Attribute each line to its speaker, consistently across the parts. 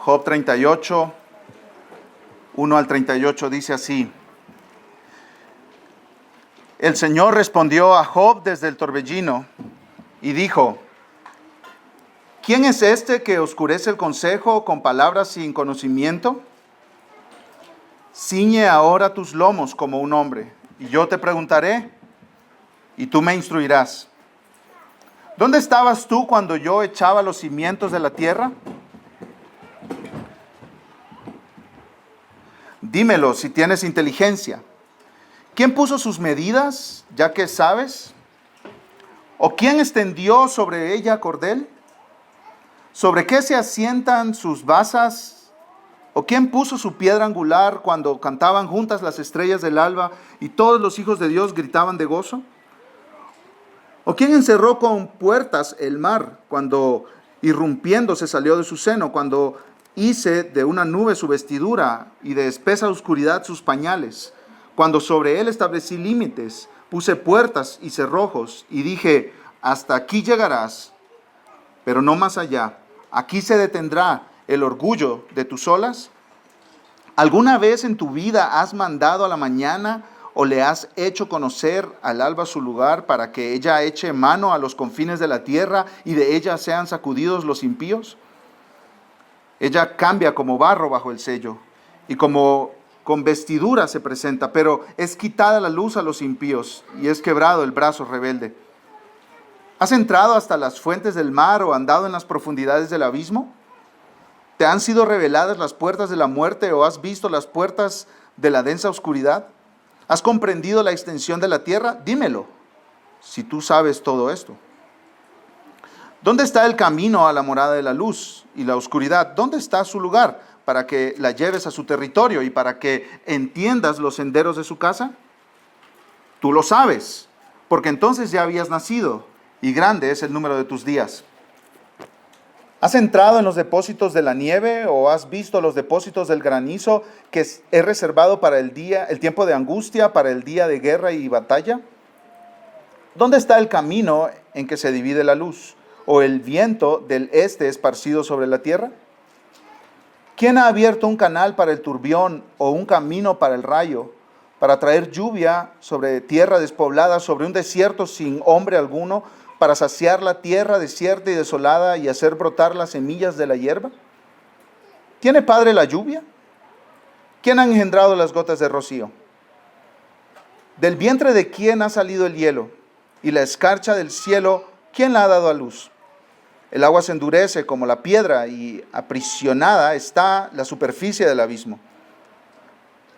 Speaker 1: Job 38, 1 al 38 dice así: El Señor respondió a Job desde el torbellino y dijo: ¿Quién es este que oscurece el consejo con palabras sin conocimiento? Ciñe ahora tus lomos como un hombre, y yo te preguntaré, y tú me instruirás. ¿Dónde estabas tú cuando yo echaba los cimientos de la tierra? Dímelo si tienes inteligencia. ¿Quién puso sus medidas, ya que sabes? ¿O quién extendió sobre ella cordel? ¿Sobre qué se asientan sus basas? ¿O quién puso su piedra angular cuando cantaban juntas las estrellas del alba y todos los hijos de Dios gritaban de gozo? ¿O quién encerró con puertas el mar cuando irrumpiendo se salió de su seno, cuando hice de una nube su vestidura y de espesa oscuridad sus pañales, cuando sobre él establecí límites, puse puertas y cerrojos y dije: hasta aquí llegarás, pero no más allá? Aquí se detendrá el orgullo de tus olas. ¿Alguna vez en tu vida has mandado a la mañana o le has hecho conocer al alba su lugar para que ella eche mano a los confines de la tierra y de ella sean sacudidos los impíos? Ella cambia como barro bajo el sello y como con vestidura se presenta, pero es quitada la luz a los impíos y es quebrado el brazo rebelde. ¿Has entrado hasta las fuentes del mar o andado en las profundidades del abismo? ¿Te han sido reveladas las puertas de la muerte o has visto las puertas de la densa oscuridad? ¿Has comprendido la extensión de la tierra? Dímelo, si tú sabes todo esto. ¿Dónde está el camino a la morada de la luz y la oscuridad? ¿Dónde está su lugar para que la lleves a su territorio y para que entiendas los senderos de su casa? Tú lo sabes, porque entonces ya habías nacido y grande es el número de tus días. ¿Has entrado en los depósitos de la nieve o has visto los depósitos del granizo que es reservado para el tiempo de angustia, para el día de guerra y batalla? ¿Dónde está el camino en que se divide la luz o el viento del este esparcido sobre la tierra? ¿Quién ha abierto un canal para el turbión o un camino para el rayo, para traer lluvia sobre tierra despoblada, sobre un desierto sin hombre alguno, para saciar la tierra desierta y desolada y hacer brotar las semillas de la hierba? ¿Tiene padre la lluvia? ¿Quién ha engendrado las gotas de rocío? ¿Del vientre de quién ha salido el hielo? Y la escarcha del cielo, ¿quién la ha dado a luz? El agua se endurece como la piedra y aprisionada está la superficie del abismo.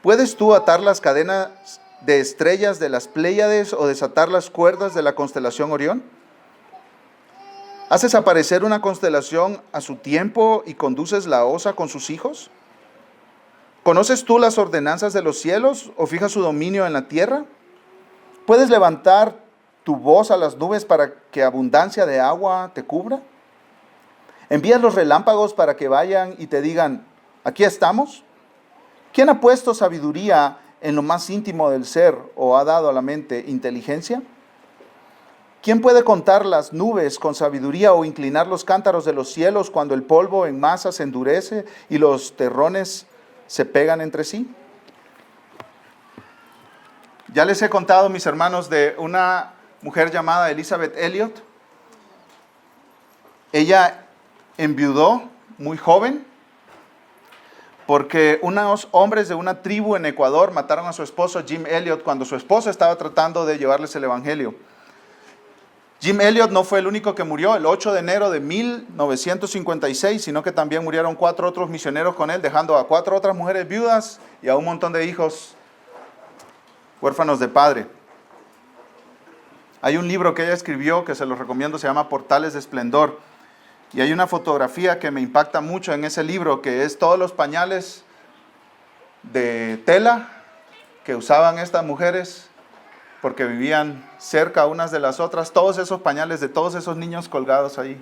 Speaker 1: ¿Puedes tú atar las cadenas de estrellas de las Pléyades o desatar las cuerdas de la constelación Orión? ¿Haces aparecer una constelación a su tiempo y conduces la osa con sus hijos? ¿Conoces tú las ordenanzas de los cielos o fijas su dominio en la tierra? ¿Puedes levantar tu voz a las nubes para que abundancia de agua te cubra? ¿Envías los relámpagos para que vayan y te digan: aquí estamos? ¿Quién ha puesto sabiduría en lo más íntimo del ser o ha dado a la mente inteligencia? ¿Quién puede contar las nubes con sabiduría o inclinar los cántaros de los cielos cuando el polvo en masa se endurece y los terrones se pegan entre sí? Ya les he contado, mis hermanos, de una mujer llamada Elizabeth Elliot. Ella enviudó muy joven porque unos hombres de una tribu en Ecuador mataron a su esposo Jim Elliot cuando su esposa estaba tratando de llevarles el evangelio. Jim Elliot no fue el único que murió el 8 de enero de 1956, sino que también murieron 4 otros misioneros con él, dejando a 4 otras mujeres viudas y a un montón de hijos huérfanos de padre. Hay un libro que ella escribió que se los recomiendo, se llama Portales de Esplendor. Y hay una fotografía que me impacta mucho en ese libro, que es todos los pañales de tela que usaban estas mujeres porque vivían cerca unas de las otras, todos esos pañales de todos esos niños colgados ahí,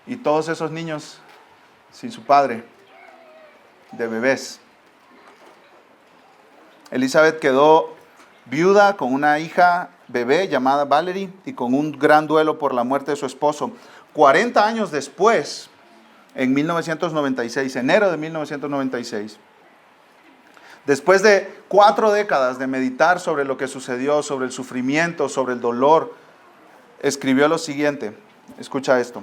Speaker 1: y todos esos niños sin su padre, de bebés. Elizabeth quedó viuda con una hija bebé llamada Valerie y con un gran duelo por la muerte de su esposo. 40 años después, en 1996, enero de 1996. Después de 4 décadas de meditar sobre lo que sucedió, sobre el sufrimiento, sobre el dolor, escribió lo siguiente. Escucha esto.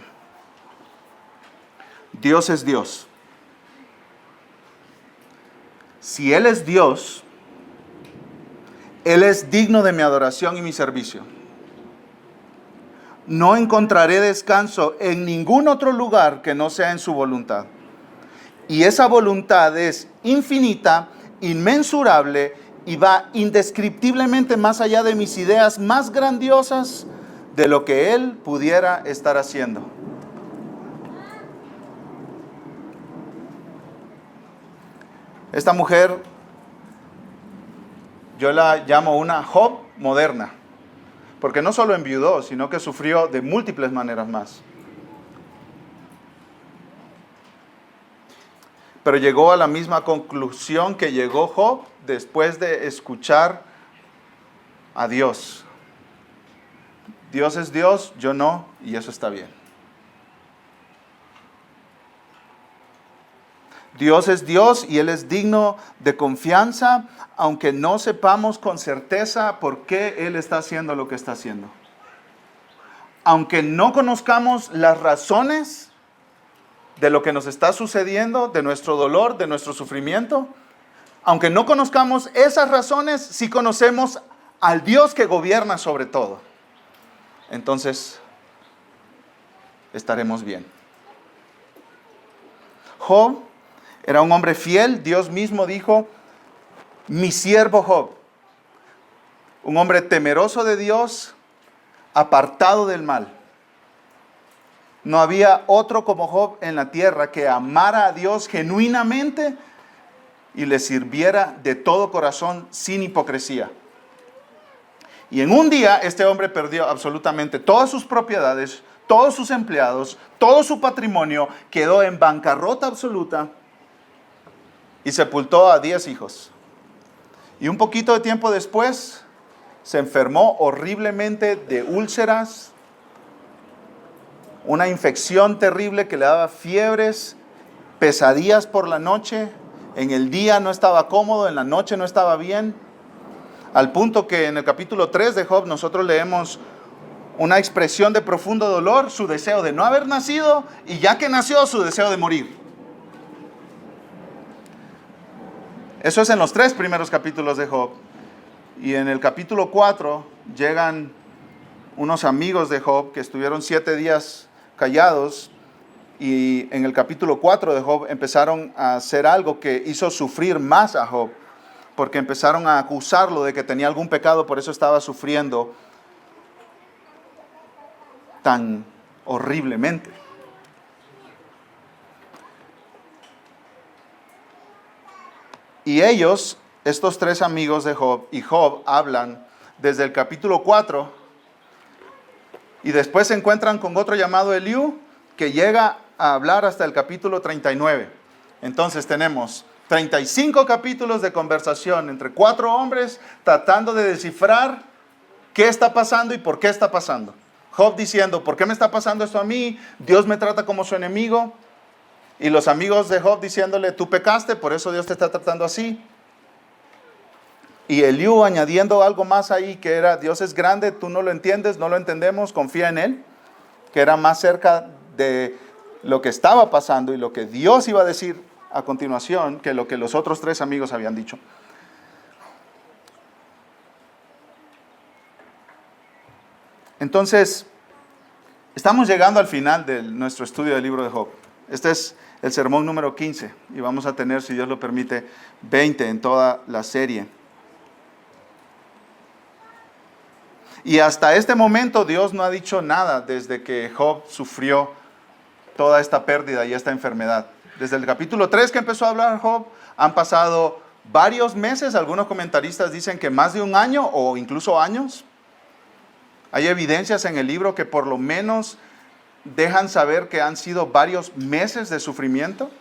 Speaker 1: Dios es Dios. Si Él es Dios, Él es digno de mi adoración y mi servicio. No encontraré descanso en ningún otro lugar que no sea en su voluntad. Y esa voluntad es infinita, inmensurable y va indescriptiblemente más allá de mis ideas más grandiosas de lo que Él pudiera estar haciendo. Esta mujer, yo la llamo una Job moderna, porque no solo enviudó, sino que sufrió de múltiples maneras más. Pero llegó a la misma conclusión que llegó Job después de escuchar a Dios. Dios es Dios, yo no, y eso está bien. Dios es Dios y Él es digno de confianza, aunque no sepamos con certeza por qué Él está haciendo lo que está haciendo. Aunque no conozcamos las razones de lo que nos está sucediendo, de nuestro dolor, de nuestro sufrimiento, aunque no conozcamos esas razones, sí conocemos al Dios que gobierna sobre todo. Entonces, estaremos bien. Job era un hombre fiel. Dios mismo dijo, mi siervo Job, un hombre temeroso de Dios, apartado del mal. No había otro como Job en la tierra que amara a Dios genuinamente y le sirviera de todo corazón sin hipocresía. Y en un día este hombre perdió absolutamente todas sus propiedades, todos sus empleados, todo su patrimonio, quedó en bancarrota absoluta y sepultó a 10 hijos. Y un poquito de tiempo después se enfermó horriblemente de úlceras, una infección terrible que le daba fiebres, pesadillas por la noche. En el día no estaba cómodo, en la noche no estaba bien. Al punto que en el capítulo 3 de Job nosotros leemos una expresión de profundo dolor, su deseo de no haber nacido y ya que nació, su deseo de morir. Eso es en los 3 primeros capítulos de Job. Y en el capítulo 4 llegan unos amigos de Job que estuvieron 7 días callados, y en el capítulo 4 de Job empezaron a hacer algo que hizo sufrir más a Job, porque empezaron a acusarlo de que tenía algún pecado, por eso estaba sufriendo tan horriblemente. Y ellos, estos 3 amigos de Job y Job, hablan desde el capítulo 4 y después se encuentran con otro llamado Eliú que llega a hablar hasta el capítulo 39. Entonces tenemos 35 capítulos de conversación entre 4 hombres tratando de descifrar qué está pasando y por qué está pasando. Job diciendo, ¿por qué me está pasando esto a mí? Dios me trata como su enemigo. Y los amigos de Job diciéndole, tú pecaste, por eso Dios te está tratando así. Y Eliú añadiendo algo más ahí, que era, Dios es grande, tú no lo entiendes, no lo entendemos, confía en Él. Que era más cerca de lo que estaba pasando y lo que Dios iba a decir a continuación, que lo que los otros 3 amigos habían dicho. Entonces, estamos llegando al final de nuestro estudio del libro de Job. Este es el sermón número 15 y vamos a tener, si Dios lo permite, 20 en toda la serie. Y hasta este momento Dios no ha dicho nada desde que Job sufrió toda esta pérdida y esta enfermedad. Desde el capítulo 3 que empezó a hablar Job, han pasado varios meses, algunos comentaristas dicen que más de un año o incluso años. Hay evidencias en el libro que por lo menos dejan saber que han sido varios meses de sufrimiento.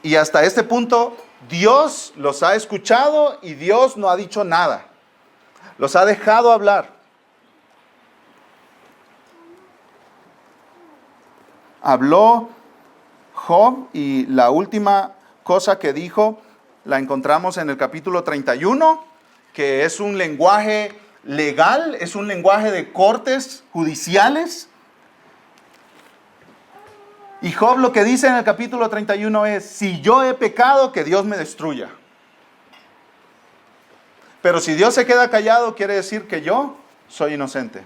Speaker 1: Y hasta este punto Dios los ha escuchado y Dios no ha dicho nada. Los ha dejado hablar. Habló Job y la última cosa que dijo la encontramos en el capítulo 31, que es un lenguaje legal, es un lenguaje de cortes judiciales. Y Job lo que dice en el capítulo 31 es: si yo he pecado, que Dios me destruya. Pero si Dios se queda callado, quiere decir que yo soy inocente.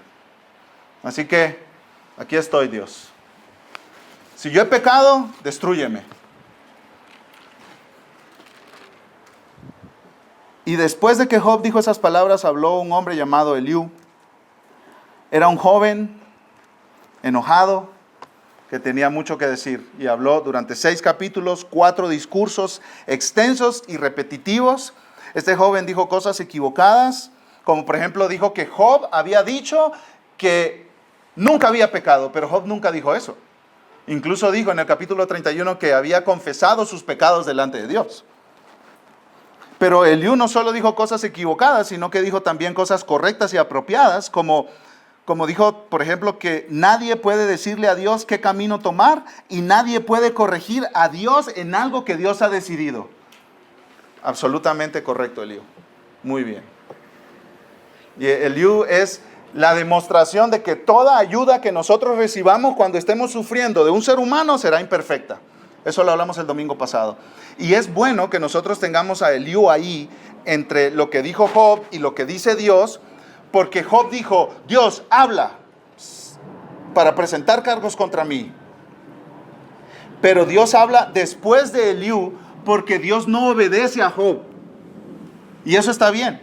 Speaker 1: Así que aquí estoy, Dios. Si yo he pecado, destrúyeme. Y después de que Job dijo esas palabras, habló un hombre llamado Eliú. Era un joven enojado que tenía mucho que decir. Y habló durante 6 capítulos, 4 discursos extensos y repetitivos. Este joven dijo cosas equivocadas, como por ejemplo dijo que Job había dicho que nunca había pecado, pero Job nunca dijo eso. Incluso dijo en el capítulo 31 que había confesado sus pecados delante de Dios. Pero Eliú no solo dijo cosas equivocadas, sino que dijo también cosas correctas y apropiadas, como dijo, por ejemplo, que nadie puede decirle a Dios qué camino tomar y nadie puede corregir a Dios en algo que Dios ha decidido. Absolutamente correcto, Eliú. Muy bien. Y Eliú es la demostración de que toda ayuda que nosotros recibamos cuando estemos sufriendo de un ser humano será imperfecta. Eso lo hablamos el domingo pasado. Y es bueno que nosotros tengamos a Eliú ahí entre lo que dijo Job y lo que dice Dios, porque Job dijo: Dios, habla para presentar cargos contra mí. Pero Dios habla después de Eliú, porque Dios no obedece a Job. Y eso está bien.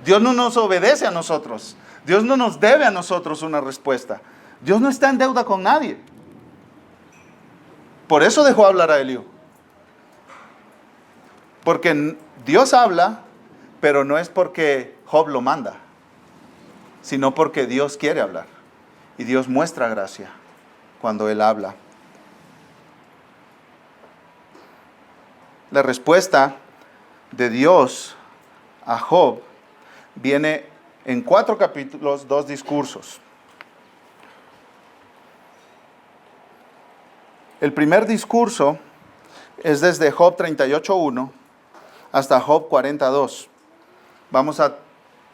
Speaker 1: Dios no nos obedece a nosotros. Dios no nos debe a nosotros una respuesta. Dios no está en deuda con nadie. Por eso dejó hablar a Eliú. Porque Dios habla, pero no es porque Job lo manda, sino porque Dios quiere hablar. Y Dios muestra gracia cuando Él habla. La respuesta de Dios a Job viene en 4 capítulos, 2 discursos. El primer discurso es desde Job 38:1 hasta Job 42. Vamos a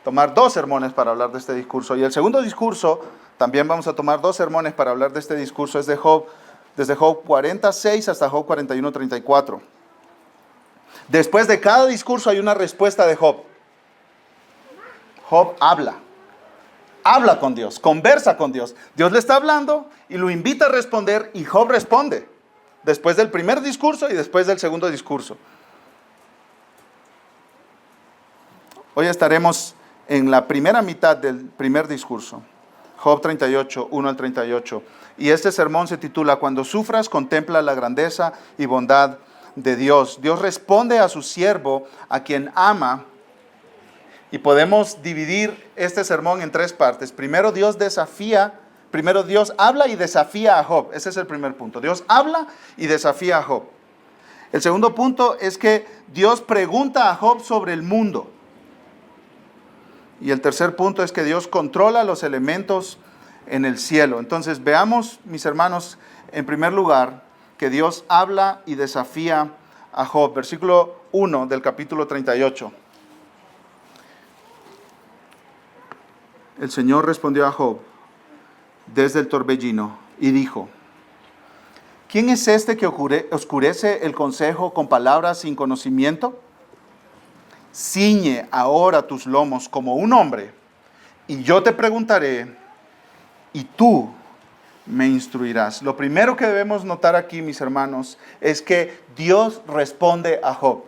Speaker 1: tomar 2 sermones para hablar de este discurso. Y el segundo discurso, también vamos a tomar 2 sermones para hablar de este discurso, es de Job, desde Job 46 hasta Job 41:34. Después de cada discurso hay una respuesta de Job. Job habla con Dios, conversa con Dios. Dios le está hablando y lo invita a responder, y Job responde después del primer discurso y después del segundo discurso. Hoy estaremos en la primera mitad del primer discurso, Job 38, 1 al 38. Y este sermón se titula: Cuando sufras, contempla la grandeza y bondad de Dios. Dios responde a su siervo, a quien ama. Y podemos dividir este sermón en 3 partes. Primero Dios habla y desafía a Job. Ese es el primer punto. Dios habla y desafía a Job. El segundo punto es que Dios pregunta a Job sobre el mundo. Y el tercer punto es que Dios controla los elementos en el cielo. Entonces veamos, mis hermanos, en primer lugar, que Dios habla y desafía a Job. Versículo 1 del capítulo 38. El Señor respondió a Job desde el torbellino y dijo: ¿Quién es este que oscurece el consejo con palabras sin conocimiento? Ciñe ahora tus lomos como un hombre, y yo te preguntaré, y tú me instruirás. Lo primero que debemos notar aquí, mis hermanos, es que Dios responde a Job.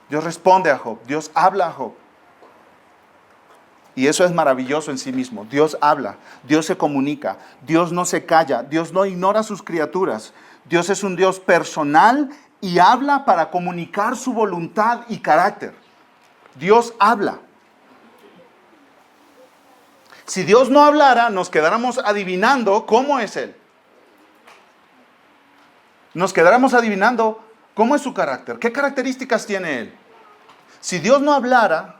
Speaker 1: Dios responde a Job. Dios habla a Job. Y eso es maravilloso en sí mismo. Dios habla, Dios se comunica, Dios no se calla, Dios no ignora a sus criaturas. Dios es un Dios personal y habla para comunicar su voluntad y carácter. Dios habla. Si Dios no hablara, nos quedáramos adivinando cómo es Él. Nos quedáramos adivinando cómo es su carácter, qué características tiene Él. Si Dios no hablara,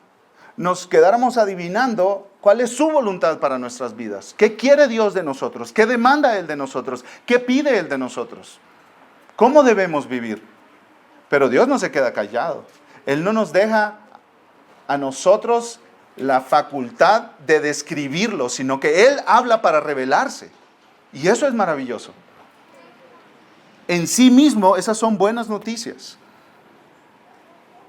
Speaker 1: nos quedáramos adivinando ¿Cuál es su voluntad para nuestras vidas? ¿Qué quiere Dios de nosotros? ¿Qué demanda Él de nosotros? ¿Qué pide Él de nosotros? ¿Cómo debemos vivir? Pero Dios no se queda callado. Él no nos deja a nosotros la facultad de describirlo, sino que Él habla para revelarse. Y eso es maravilloso. En sí mismo, esas son buenas noticias.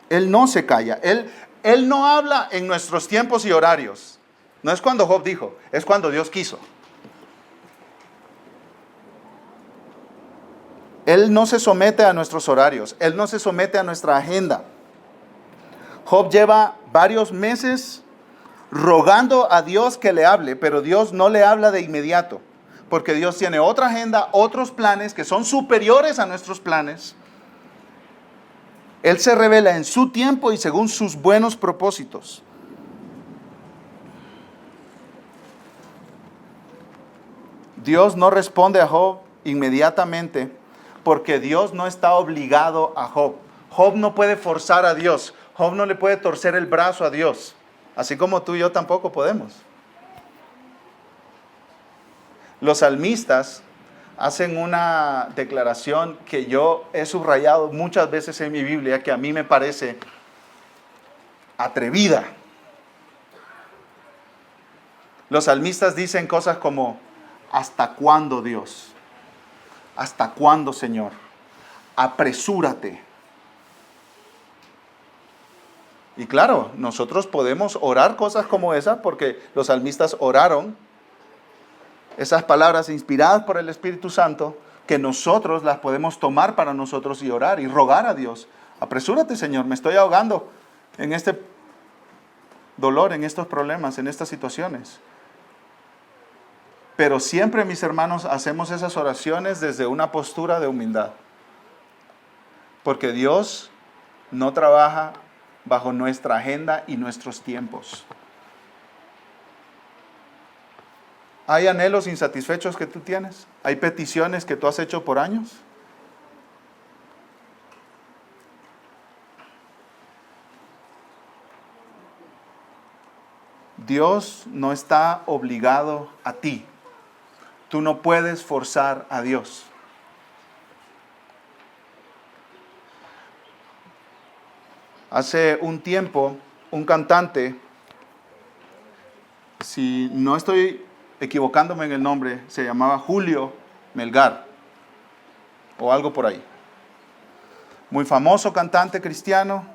Speaker 1: Él no se calla. Él no habla en nuestros tiempos y horarios. No es cuando Job dijo, es cuando Dios quiso. Él no se somete a nuestros horarios. Él no se somete a nuestra agenda. Job lleva varios meses rogando a Dios que le hable, pero Dios no le habla de inmediato, porque Dios tiene otra agenda, otros planes que son superiores a nuestros planes. Él se revela en su tiempo y según sus buenos propósitos. Dios no responde a Job inmediatamente porque Dios no está obligado a Job. Job no puede forzar a Dios. Job no le puede torcer el brazo a Dios. Así como tú y yo tampoco podemos. Los salmistas hacen una declaración que yo he subrayado muchas veces en mi Biblia, que a mí me parece atrevida. Los salmistas dicen cosas como, ¿hasta cuándo, Dios? ¿Hasta cuándo, Señor? Apresúrate. Y claro, nosotros podemos orar cosas como esas porque los salmistas oraron esas palabras inspiradas por el Espíritu Santo, que nosotros las podemos tomar para nosotros y orar y rogar a Dios. Apresúrate, Señor, me estoy ahogando en este dolor, en estos problemas, en estas situaciones. Pero siempre, mis hermanos, hacemos esas oraciones desde una postura de humildad. Porque Dios no trabaja bajo nuestra agenda y nuestros tiempos. ¿Hay anhelos insatisfechos que tú tienes? ¿Hay peticiones que tú has hecho por años? Dios no está obligado a ti. Tú no puedes forzar a Dios. Hace un tiempo, un cantante, si no estoy equivocándome en el nombre, se llamaba Julio Melgar, o algo por ahí. Muy famoso cantante cristiano,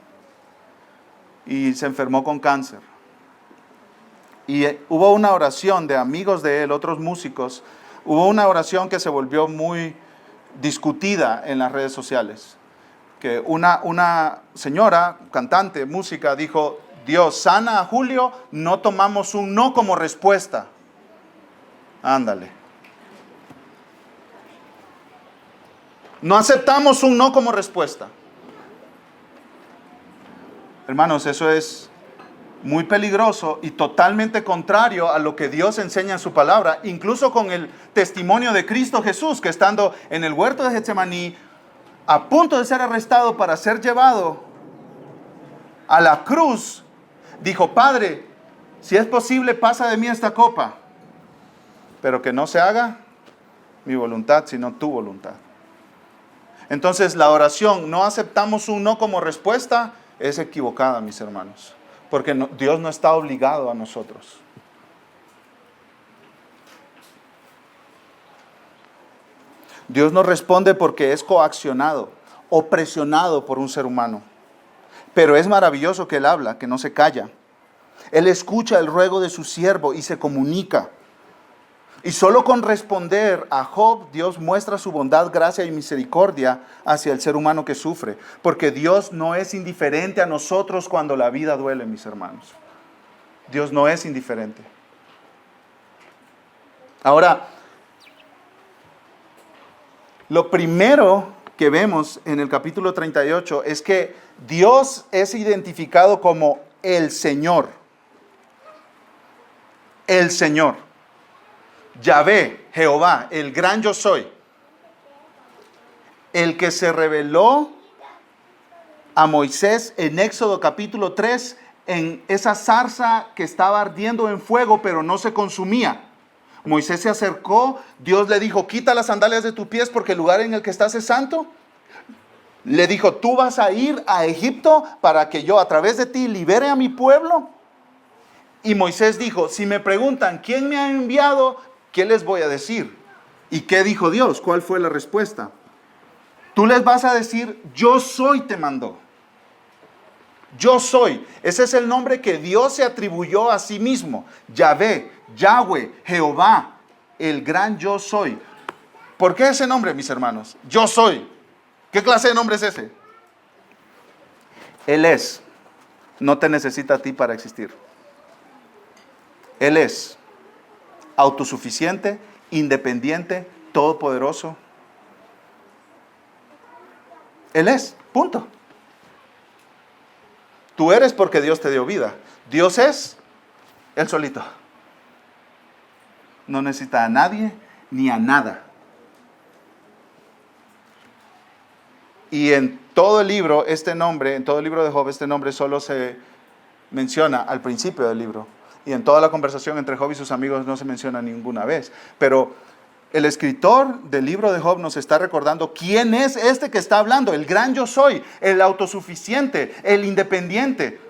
Speaker 1: y se enfermó con cáncer. Y hubo una oración de amigos de él, otros músicos, hubo una oración que se volvió muy discutida en las redes sociales. Que una señora, cantante, música, dijo, Dios, sana a Julio, no tomamos un no como respuesta. Ándale. No aceptamos un no como respuesta. Hermanos, eso es muy peligroso y totalmente contrario a lo que Dios enseña en su palabra, incluso con el testimonio de Cristo Jesús, que estando en el huerto de Getsemaní, a punto de ser arrestado para ser llevado a la cruz, dijo, Padre, si es posible, pasa de mí esta copa, pero que no se haga mi voluntad, sino tu voluntad. Entonces la oración, no aceptamos un no como respuesta, es equivocada, mis hermanos, porque Dios no está obligado a nosotros. Dios no responde porque es coaccionado o presionado por un ser humano. Pero es maravilloso que Él habla, que no se calla. Él escucha el ruego de su siervo y se comunica. Y solo con responder a Job, Dios muestra su bondad, gracia y misericordia hacia el ser humano que sufre. Porque Dios no es indiferente a nosotros cuando la vida duele, mis hermanos. Dios no es indiferente. Ahora, lo primero que vemos en el capítulo 38 es que Dios es identificado como el Señor. El Señor. Yahvé, Jehová, el gran yo soy. El que se reveló a Moisés en Éxodo capítulo 3 en esa zarza que estaba ardiendo en fuego, pero no se consumía. Moisés se acercó, Dios le dijo, quita las sandalias de tus pies porque el lugar en el que estás es santo. Le dijo, tú vas a ir a Egipto para que yo a través de ti libere a mi pueblo. Y Moisés dijo, si me preguntan quién me ha enviado, ¿qué les voy a decir? ¿Y qué dijo Dios? ¿Cuál fue la respuesta? Tú les vas a decir, yo soy te mandó. Yo soy. Ese es el nombre que Dios se atribuyó a sí mismo. Yahvé, Yahweh, Jehová, el gran yo soy. ¿Por qué ese nombre, mis hermanos? Yo soy. ¿Qué clase de nombre es ese? Él es. No te necesita a ti para existir. Él es autosuficiente, independiente, todopoderoso. Él es. Punto. Tú eres porque Dios te dio vida. Dios es Él solito. No necesita a nadie ni a nada. Y en todo el libro, en todo el libro de Job, este nombre solo se menciona al principio del libro. Y en toda la conversación entre Job y sus amigos no se menciona ninguna vez. Pero el escritor del libro de Job nos está recordando quién es este que está hablando. El gran yo soy, el autosuficiente, el independiente,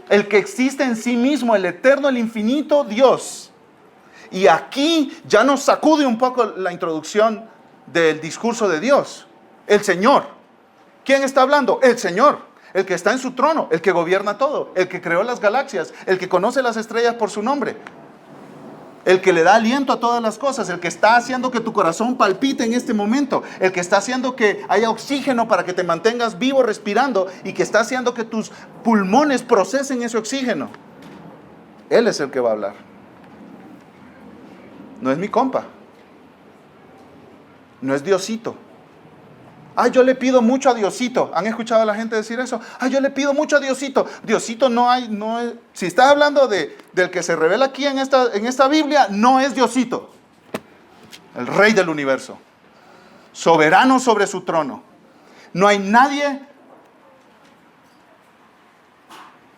Speaker 1: el que existe en sí mismo, el eterno, el infinito Dios. Y aquí ya nos sacude un poco la introducción del discurso de Dios. El Señor. ¿Quién está hablando? El Señor. El que está en su trono, el que gobierna todo, el que creó las galaxias, el que conoce las estrellas por su nombre, el que le da aliento a todas las cosas, el que está haciendo que tu corazón palpite en este momento, el que está haciendo que haya oxígeno para que te mantengas vivo respirando y que está haciendo que tus pulmones procesen ese oxígeno. Él es el que va a hablar. No es mi compa. No es Diosito. Ay, yo le pido mucho a Diosito. ¿Han escuchado a la gente decir eso? Ay, yo le pido mucho a Diosito. Diosito no es. Si estás hablando del que se revela aquí en esta Biblia, no es Diosito. El Rey del universo. Soberano sobre su trono. No hay nadie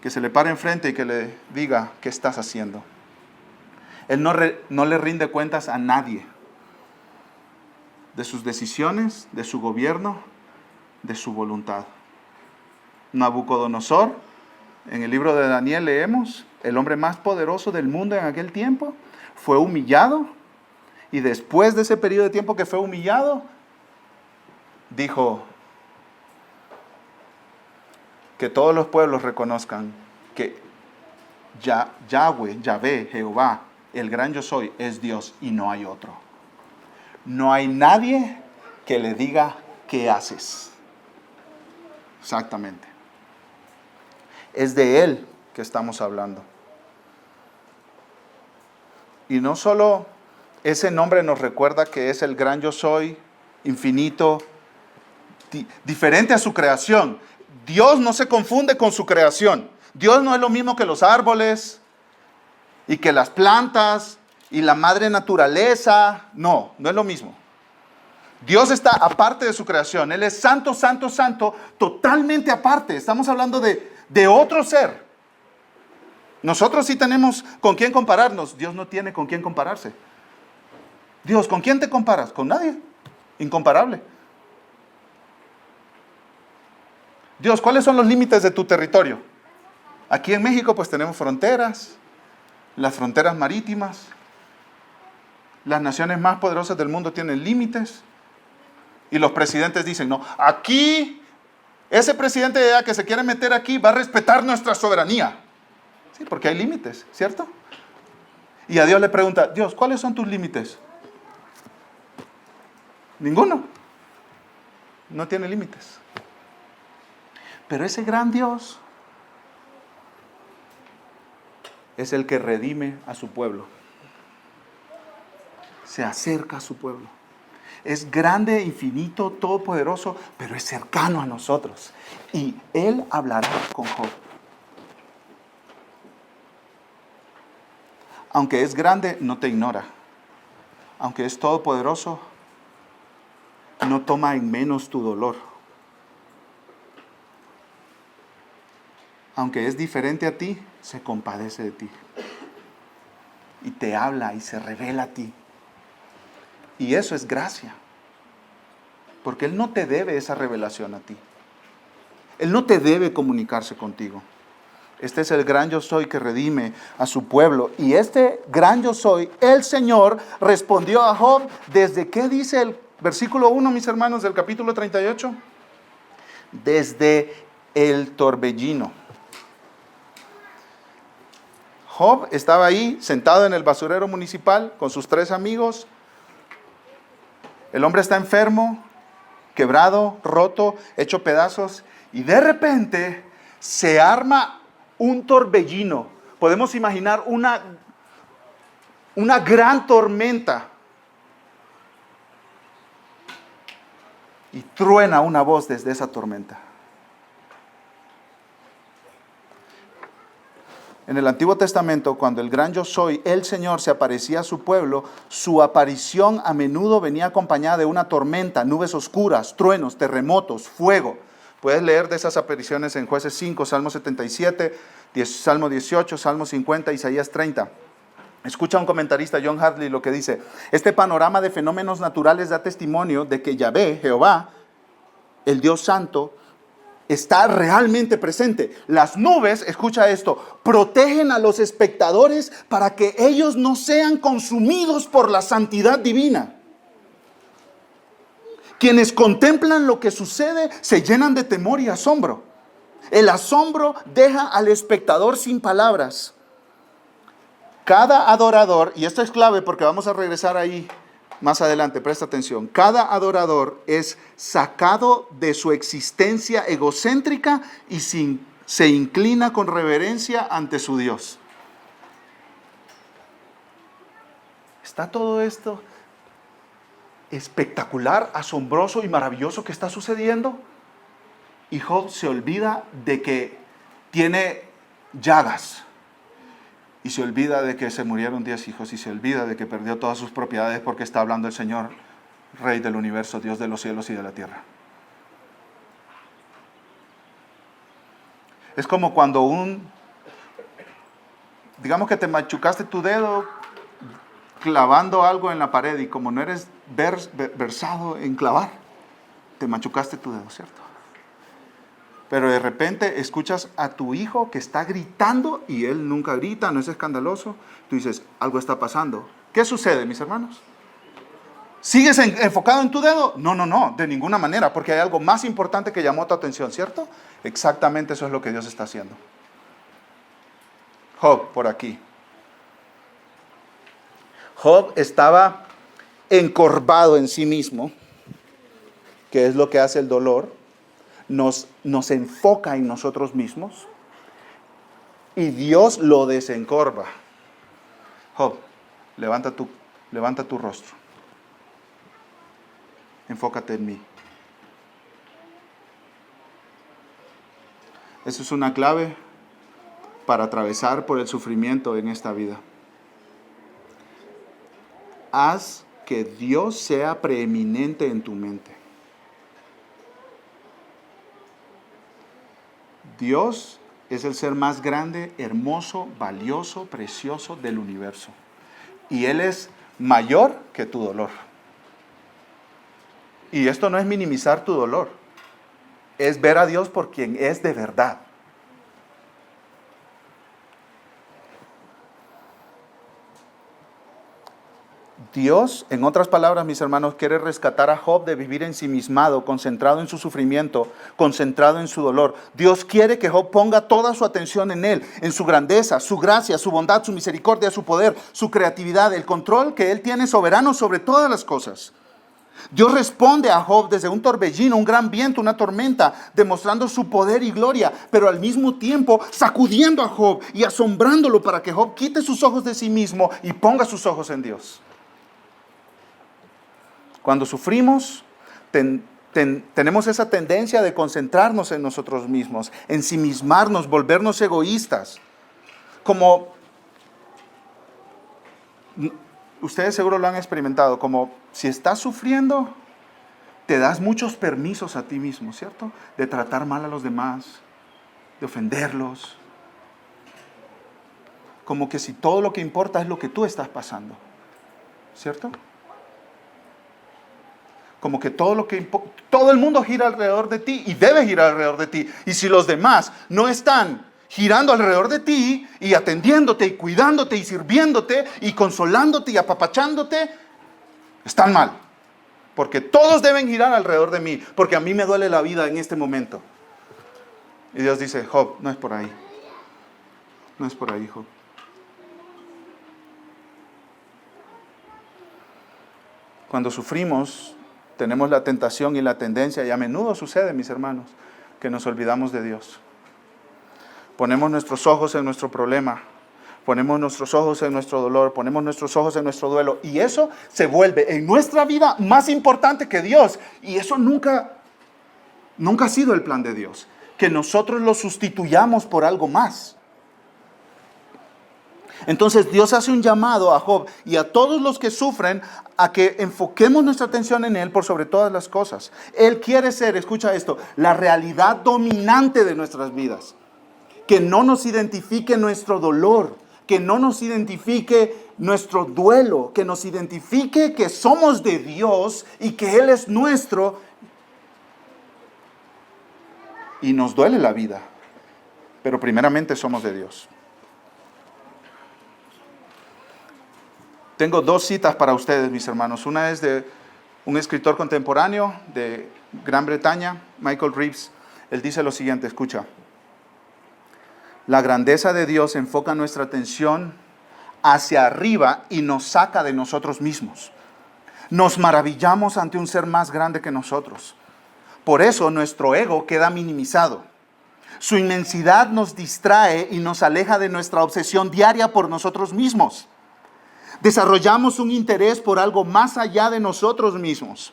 Speaker 1: que se le pare enfrente y que le diga, ¿qué estás haciendo? Él no le rinde cuentas a nadie. De sus decisiones, de su gobierno, de su voluntad. Nabucodonosor, en el libro de Daniel leemos, el hombre más poderoso del mundo en aquel tiempo, fue humillado, y después de ese periodo de tiempo que fue humillado, dijo que todos los pueblos reconozcan que Yahweh, Yahvé, Jehová, el gran yo soy, es Dios y no hay otro. No hay nadie que le diga qué haces. Exactamente. Es de Él que estamos hablando. Y no solo ese nombre nos recuerda que es el gran yo soy, infinito, diferente a su creación. Dios no se confunde con su creación. Dios no es lo mismo que los árboles y que las plantas y la madre naturaleza. No es lo mismo. Dios está aparte de su creación. Él es santo, santo, santo, totalmente aparte. Estamos hablando de otro ser. Nosotros sí tenemos con quién compararnos. Dios no tiene con quién compararse. Dios, ¿con quién te comparas? Con nadie. Incomparable. Dios, ¿cuáles son los límites de tu territorio? Aquí en México pues tenemos fronteras, las fronteras marítimas. Las naciones más poderosas del mundo tienen límites. Y los presidentes dicen, no, aquí, ese presidente de allá que se quiere meter aquí va a respetar nuestra soberanía. Sí, porque hay límites, ¿cierto? Y a Dios le pregunta, Dios, ¿cuáles son tus límites? Ninguno. No tiene límites. Pero ese gran Dios es el que redime a su pueblo. Se acerca a su pueblo. Es grande, infinito, todopoderoso, pero es cercano a nosotros. Y Él hablará con Job. Aunque es grande, no te ignora. Aunque es todopoderoso, no toma en menos tu dolor. aunque es diferente a ti, se compadece de ti. Y te habla y se revela a ti. Y eso es gracia. Porque Él no te debe esa revelación a ti. Él no te debe comunicarse contigo. Este es el gran yo soy que redime a su pueblo. Y este gran yo soy, el Señor, respondió a Job desde, ¿qué dice el versículo 1, mis hermanos, del capítulo 38? Desde el torbellino. Job estaba ahí sentado en el basurero municipal con sus 3 amigos. El hombre está enfermo, quebrado, roto, hecho pedazos. Y de repente se arma un torbellino. Podemos imaginar una gran tormenta. Y truena una voz desde esa tormenta. En el Antiguo Testamento, cuando el gran yo soy, el Señor, se aparecía a su pueblo, su aparición a menudo venía acompañada de una tormenta, nubes oscuras, truenos, terremotos, fuego. Puedes leer de esas apariciones en Jueces 5, Salmo 77, Salmo 18, Salmo 50, Isaías 30. Escucha a un comentarista, John Hartley, lo que dice: este panorama de fenómenos naturales da testimonio de que Yahvé, Jehová, el Dios Santo, está realmente presente. Las nubes, escucha esto, protegen a los espectadores para que ellos no sean consumidos por la santidad divina. Quienes contemplan lo que sucede se llenan de temor y asombro. El asombro deja al espectador sin palabras. Cada adorador, y esto es clave porque vamos a regresar ahí más adelante, presta atención. Cada adorador es sacado de su existencia egocéntrica y se inclina con reverencia ante su Dios. ¿Está todo esto espectacular, asombroso y maravilloso que está sucediendo? Y Job se olvida de que tiene llagas. Y se olvida de que se murieron 10 hijos. Y se olvida de que perdió todas sus propiedades, porque está hablando el Señor, Rey del universo, Dios de los cielos y de la tierra. Es como cuando digamos que te machucaste tu dedo clavando algo en la pared, y como no eres versado en clavar, te machucaste tu dedo, ¿cierto? Pero de repente escuchas a tu hijo que está gritando y él nunca grita, no es escandaloso. Tú dices, algo está pasando. ¿Qué sucede, mis hermanos? ¿Sigues enfocado en tu dedo? No, de ninguna manera, porque hay algo más importante que llamó tu atención, ¿cierto? Exactamente eso es lo que Dios está haciendo. Job, por aquí. Job estaba encorvado en sí mismo, que es lo que hace el dolor. Nos enfoca en nosotros mismos y Dios lo desencorva. Job, levanta tu rostro. Enfócate en mí. Eso es una clave para atravesar por el sufrimiento en esta vida. Haz que Dios sea preeminente en tu mente. Dios es el ser más grande, hermoso, valioso, precioso del universo. Y Él es mayor que tu dolor. Y esto no es minimizar tu dolor. Es ver a Dios por quien es de verdad. Dios, en otras palabras, mis hermanos, quiere rescatar a Job de vivir ensimismado, concentrado en su sufrimiento, concentrado en su dolor. Dios quiere que Job ponga toda su atención en Él, en su grandeza, su gracia, su bondad, su misericordia, su poder, su creatividad, el control que Él tiene soberano sobre todas las cosas. Dios responde a Job desde un torbellino, un gran viento, una tormenta, demostrando su poder y gloria, pero al mismo tiempo sacudiendo a Job y asombrándolo para que Job quite sus ojos de sí mismo y ponga sus ojos en Dios. Cuando sufrimos, tenemos esa tendencia de concentrarnos en nosotros mismos, ensimismarnos, volvernos egoístas. Como ustedes seguro lo han experimentado, como si estás sufriendo, te das muchos permisos a ti mismo, ¿cierto? De tratar mal a los demás, de ofenderlos. Como que si todo lo que importa es lo que tú estás pasando. ¿Cierto? Como que todo el mundo gira alrededor de ti y debe girar alrededor de ti. Y si los demás no están girando alrededor de ti y atendiéndote y cuidándote y sirviéndote y consolándote y apapachándote, están mal. Porque todos deben girar alrededor de mí, porque a mí me duele la vida en este momento. Y Dios dice, Job, no es por ahí. No es por ahí, Job. Cuando sufrimos, tenemos la tentación y la tendencia, y a menudo sucede, mis hermanos, que nos olvidamos de Dios. Ponemos nuestros ojos en nuestro problema, ponemos nuestros ojos en nuestro dolor, ponemos nuestros ojos en nuestro duelo, y eso se vuelve en nuestra vida más importante que Dios. Y eso nunca ha sido el plan de Dios, que nosotros lo sustituyamos por algo más. Entonces Dios hace un llamado a Job y a todos los que sufren a que enfoquemos nuestra atención en Él por sobre todas las cosas. Él quiere ser, escucha esto, la realidad dominante de nuestras vidas. Que no nos identifique nuestro dolor, que no nos identifique nuestro duelo, que nos identifique que somos de Dios y que Él es nuestro. Y nos duele la vida, pero primeramente somos de Dios. Tengo 2 citas para ustedes, mis hermanos. Una es de un escritor contemporáneo de Gran Bretaña, Michael Reeves. Él dice lo siguiente, escucha. La grandeza de Dios enfoca nuestra atención hacia arriba y nos saca de nosotros mismos. Nos maravillamos ante un ser más grande que nosotros. Por eso nuestro ego queda minimizado. Su inmensidad nos distrae y nos aleja de nuestra obsesión diaria por nosotros mismos. Desarrollamos un interés por algo más allá de nosotros mismos.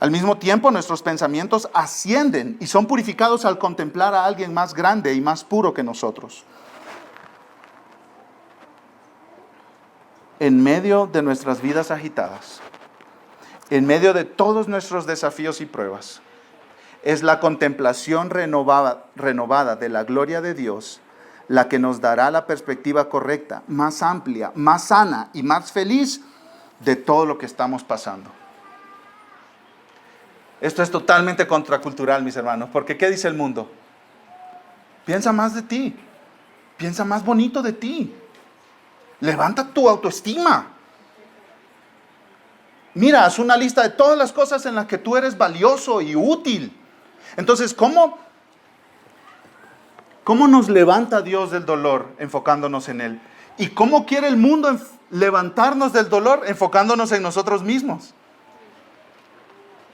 Speaker 1: Al mismo tiempo, nuestros pensamientos ascienden y son purificados al contemplar a alguien más grande y más puro que nosotros. En medio de nuestras vidas agitadas, en medio de todos nuestros desafíos y pruebas, es la contemplación renovada de la gloria de Dios la que nos dará la perspectiva correcta, más amplia, más sana y más feliz de todo lo que estamos pasando. Esto es totalmente contracultural, mis hermanos, porque ¿qué dice el mundo? Piensa más de ti, piensa más bonito de ti, levanta tu autoestima. Mira, haz una lista de todas las cosas en las que tú eres valioso y útil. Entonces, ¿cómo nos levanta Dios del dolor enfocándonos en Él? ¿Y cómo quiere el mundo levantarnos del dolor enfocándonos en nosotros mismos?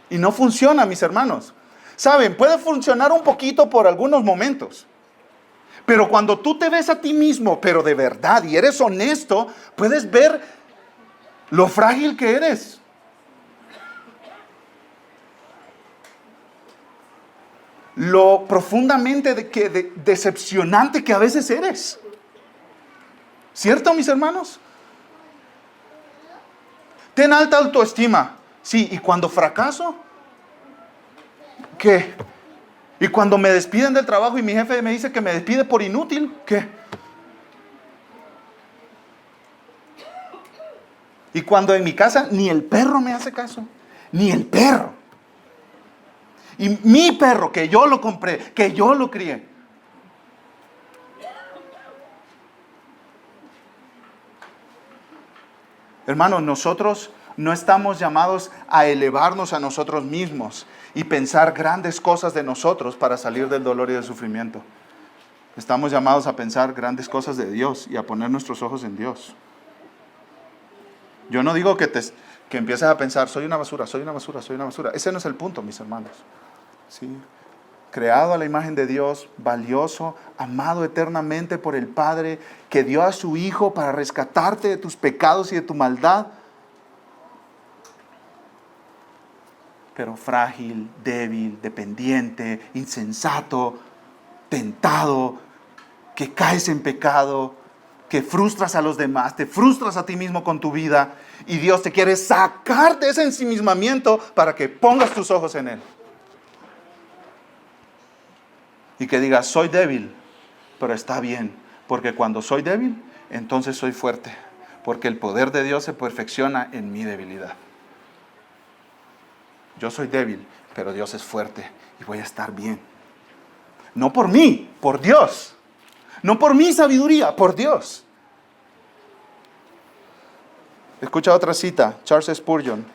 Speaker 1: Y no funciona, mis hermanos. Saben, puede funcionar un poquito por algunos momentos. Pero cuando tú te ves a ti mismo, pero de verdad, y eres honesto, puedes ver lo frágil que eres. Lo profundamente decepcionante que a veces eres. ¿Cierto, mis hermanos? Ten alta autoestima. Sí, ¿y cuando fracaso? ¿Qué? ¿Y cuando me despiden del trabajo y mi jefe me dice que me despide por inútil? ¿Qué? ¿Y cuando en mi casa ni el perro me hace caso? Ni el perro. Y mi perro, que yo lo compré, que yo lo crié. Hermanos, nosotros no estamos llamados a elevarnos a nosotros mismos y pensar grandes cosas de nosotros para salir del dolor y del sufrimiento. Estamos llamados a pensar grandes cosas de Dios y a poner nuestros ojos en Dios. Yo no digo que empieces a pensar, soy una basura, soy una basura, soy una basura. Ese no es el punto, mis hermanos. ¿Sí? Creado a la imagen de Dios, valioso, amado eternamente por el Padre, que dio a su Hijo para rescatarte de tus pecados y de tu maldad. Pero frágil, débil, dependiente, insensato, tentado, que caes en pecado, que frustras a los demás, te frustras a ti mismo con tu vida, y Dios te quiere sacar de ese ensimismamiento para que pongas tus ojos en Él. Y que digas, soy débil, pero está bien, porque cuando soy débil, entonces soy fuerte, porque el poder de Dios se perfecciona en mi debilidad. Yo soy débil, pero Dios es fuerte y voy a estar bien. No por mí, por Dios. No por mi sabiduría, por Dios. Escucha otra cita, Charles Spurgeon.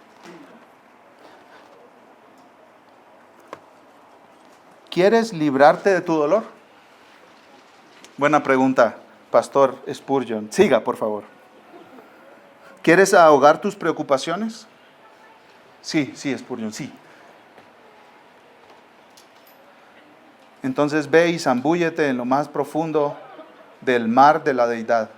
Speaker 1: ¿Quieres librarte de tu dolor? Buena pregunta, Pastor Spurgeon. Siga, por favor. ¿Quieres ahogar tus preocupaciones? Sí, Spurgeon, sí. Entonces ve y zambúllete en lo más profundo del mar de la deidad.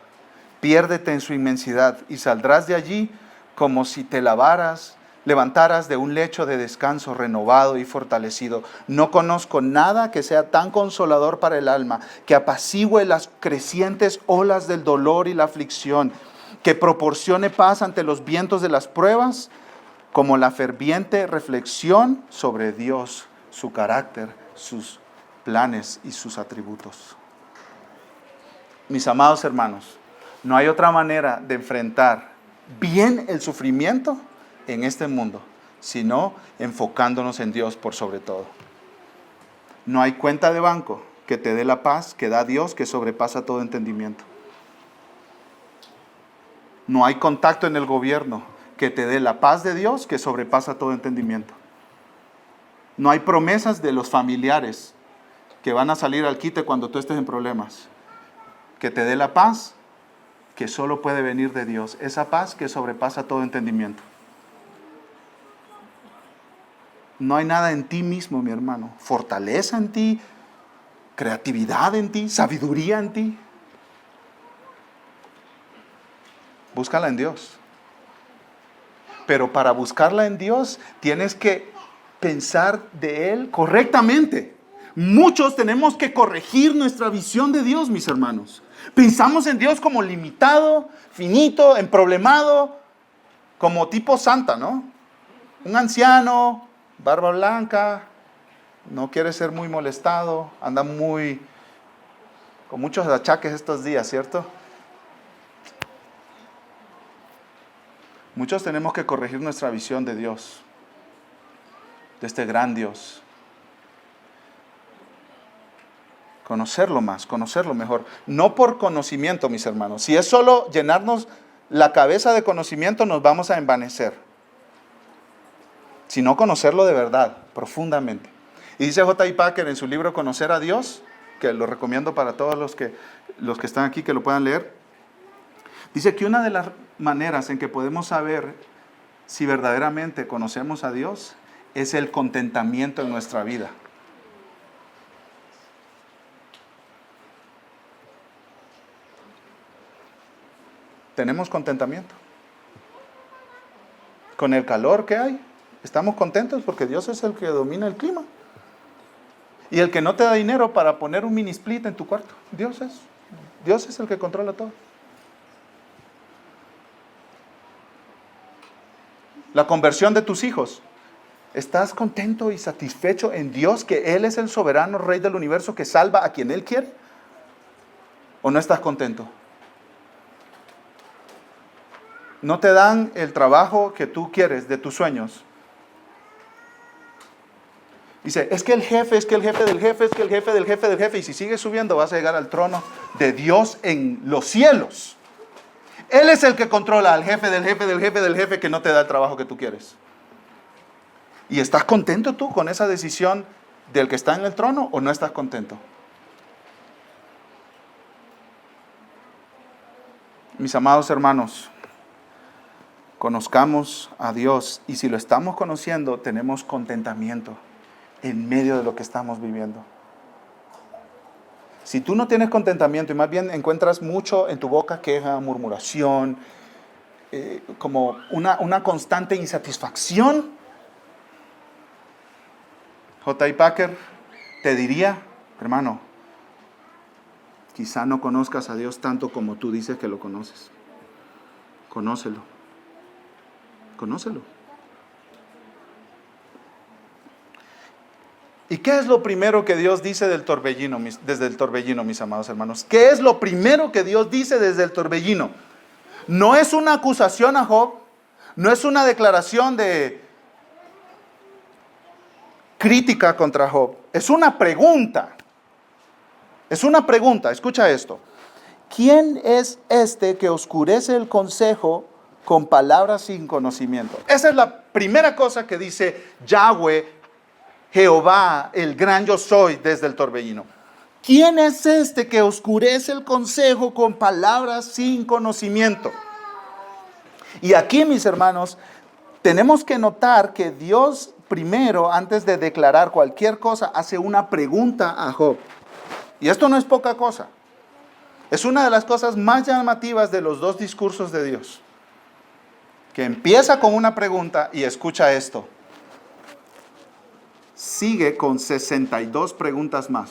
Speaker 1: Piérdete en su inmensidad y saldrás de allí como si te levantaras de un lecho de descanso renovado y fortalecido. No conozco nada que sea tan consolador para el alma, que apacigüe las crecientes olas del dolor y la aflicción, que proporcione paz ante los vientos de las pruebas, como la ferviente reflexión sobre Dios, su carácter, sus planes y sus atributos. Mis amados hermanos, no hay otra manera de enfrentar bien el sufrimiento en este mundo, sino enfocándonos en Dios por sobre todo. No hay cuenta de banco que te dé la paz que da Dios, que sobrepasa todo entendimiento. No hay contacto en el gobierno que te dé la paz de Dios, que sobrepasa todo entendimiento. No hay promesas de los familiares que van a salir al quite cuando tú estés en problemas, que te dé la paz que solo puede venir de Dios, esa paz que sobrepasa todo entendimiento. No hay nada en ti mismo, mi hermano, fortaleza en ti, creatividad en ti, sabiduría en ti. Búscala en Dios. Pero para buscarla en Dios tienes que pensar de Él correctamente. Muchos tenemos que corregir nuestra visión de Dios, mis hermanos. Pensamos en Dios como limitado, finito, emproblemado, como tipo santa, ¿no? Un anciano, barba blanca, no quiere ser muy molestado, anda con muchos achaques estos días, ¿cierto? Muchos tenemos que corregir nuestra visión de Dios, de este gran Dios. Conocerlo más, conocerlo mejor. No por conocimiento, mis hermanos. Si es solo llenarnos la cabeza de conocimiento, nos vamos a envanecer. Sino conocerlo de verdad, profundamente. Y dice J.I. Packer en su libro Conocer a Dios, que lo recomiendo para todos los que están aquí que lo puedan leer. Dice que una de las maneras en que podemos saber si verdaderamente conocemos a Dios es el contentamiento en nuestra vida. ¿Tenemos contentamiento? Con el calor que hay, estamos contentos porque Dios es el que domina el clima. Y el que no te da dinero para poner un mini split en tu cuarto, Dios es el que controla todo. La conversión de tus hijos. ¿Estás contento y satisfecho en Dios que Él es el soberano Rey del universo que salva a quien Él quiere? ¿O no estás contento? ¿No te dan el trabajo que tú quieres, de tus sueños? Dice, es que el jefe del jefe, y si sigues subiendo vas a llegar al trono de Dios en los cielos. Él es el que controla al jefe del jefe que no te da el trabajo que tú quieres. ¿Y estás contento tú con esa decisión del que está en el trono o no estás contento? Mis amados hermanos, conozcamos a Dios y si lo estamos conociendo, tenemos contentamiento en medio de lo que estamos viviendo. Si tú no tienes contentamiento y más bien encuentras mucho en tu boca queja, murmuración, como una constante insatisfacción, J.I. Packer te diría, hermano, quizá no conozcas a Dios tanto como tú dices que lo conoces. Conócelo. ¿Y qué es lo primero que Dios dice desde el torbellino, mis amados hermanos? ¿Qué es lo primero que Dios dice desde el torbellino? No es una acusación a Job, no es una declaración de crítica contra Job, es una pregunta. Es una pregunta, escucha esto. ¿Quién es este que oscurece el consejo con palabras sin conocimiento? Esa es la primera cosa que dice Yahweh, Jehová, el gran yo soy desde el torbellino. ¿Quién es este que oscurece el consejo con palabras sin conocimiento? Y aquí, mis hermanos, tenemos que notar que Dios primero, antes de declarar cualquier cosa, hace una pregunta a Job. Y esto no es poca cosa. Es una de las cosas más llamativas de los dos discursos de Dios. Que empieza con una pregunta y escucha esto. Sigue con 62 preguntas más.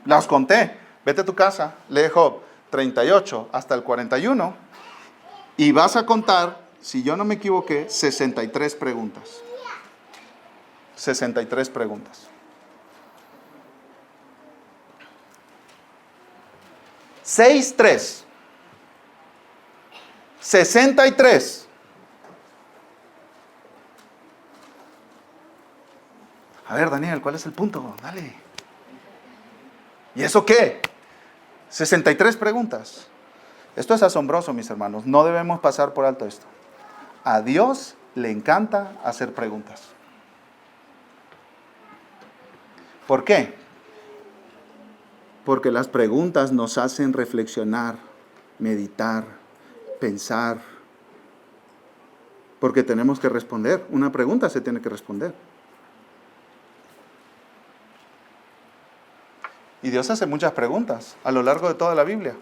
Speaker 1: Las conté. Vete a tu casa, lee Job 38 hasta el 41 y vas a contar, si yo no me equivoqué, 63 preguntas. 63 preguntas. 6-3. 63. A ver, Daniel, ¿cuál es el punto? Dale. ¿Y eso qué? 63 preguntas. Esto es asombroso, mis hermanos. No debemos pasar por alto esto. A Dios le encanta hacer preguntas. ¿Por qué? Porque las preguntas nos hacen reflexionar, meditar, pensar. Porque tenemos que responder. Una pregunta se tiene que responder. Y Dios hace muchas preguntas a lo largo de toda la Biblia.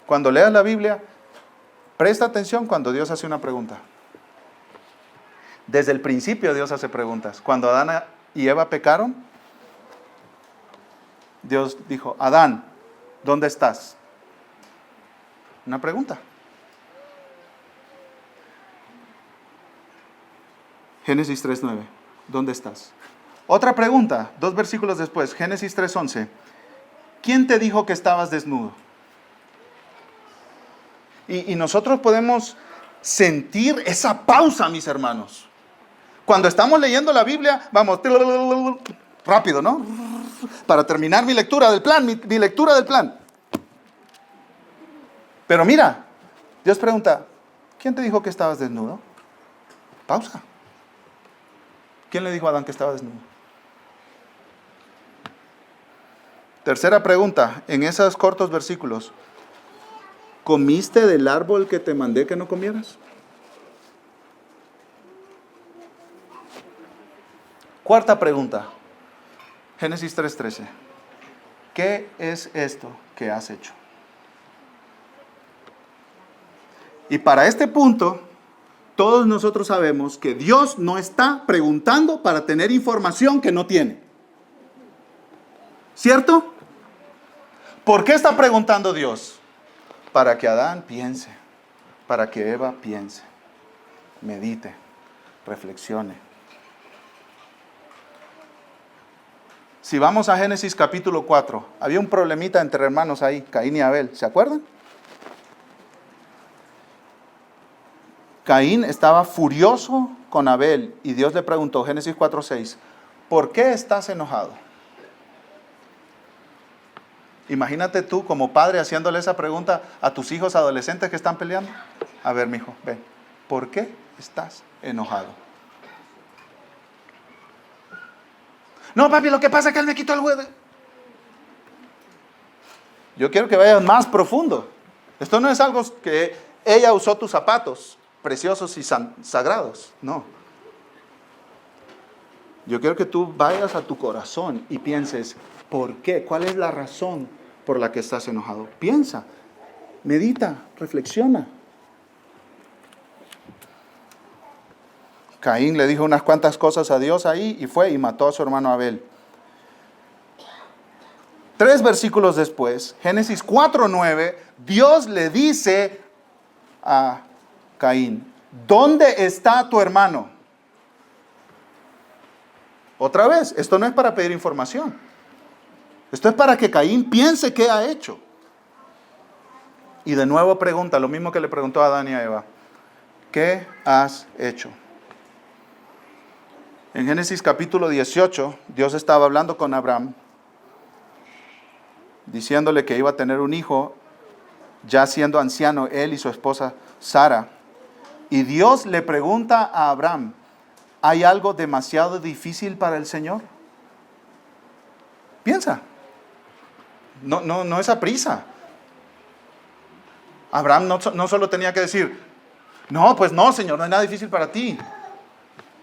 Speaker 1: Cuando leas la Biblia, presta atención cuando Dios hace una pregunta. Desde el principio Dios hace preguntas. Cuando Adán y Eva pecaron, Dios dijo, Adán, ¿dónde estás? Una pregunta. Génesis 3:9, ¿dónde estás? Otra pregunta, 2 versículos después, Génesis 3:11. ¿Quién te dijo que estabas desnudo? Y nosotros podemos sentir esa pausa, mis hermanos. Cuando estamos leyendo la Biblia, vamos, rápido, ¿no? Para terminar mi lectura del plan, mi lectura del plan. Pero mira, Dios pregunta, ¿quién te dijo que estabas desnudo? Pausa. ¿Quién le dijo a Adán que estaba desnudo? Tercera pregunta, en esos cortos versículos. ¿Comiste del árbol que te mandé que no comieras? Cuarta pregunta, Génesis 3:13. ¿Qué es esto que has hecho? Y para este punto, todos nosotros sabemos que Dios no está preguntando para tener información que no tiene. ¿Cierto? ¿Por qué está preguntando Dios? Para que Adán piense, para que Eva piense, medite, reflexione. Si vamos a Génesis capítulo 4, había un problemita entre hermanos ahí, Caín y Abel, ¿se acuerdan? Caín estaba furioso con Abel y Dios le preguntó, Génesis 4:6, ¿por qué estás enojado? Imagínate tú como padre haciéndole esa pregunta a tus hijos adolescentes que están peleando. A ver, mijo, ven, ¿por qué estás enojado? No, papi, lo que pasa es que él me quitó el huevo. Yo quiero que vayas más profundo. Esto no es algo que ella usó tus zapatos preciosos y sagrados. No. Yo quiero que tú vayas a tu corazón y pienses, ¿por qué? ¿Cuál es la razón por la que estás enojado? Piensa, medita, reflexiona. Caín le dijo unas cuantas cosas a Dios ahí y fue y mató a su hermano Abel. 3 versículos después, Génesis 4:9, Dios le dice a Caín, ¿dónde está tu hermano? Otra vez, esto no es para pedir información. Esto es para que Caín piense qué ha hecho. Y de nuevo pregunta, lo mismo que le preguntó a Adán y a Eva. ¿Qué has hecho? En Génesis capítulo 18, Dios estaba hablando con Abraham, diciéndole que iba a tener un hijo, ya siendo anciano él y su esposa Sara. Y Dios le pregunta a Abraham, ¿hay algo demasiado difícil para el Señor? Piensa. No es a prisa. Abraham no solo tenía que decir, no, pues no, Señor, no hay nada difícil para ti.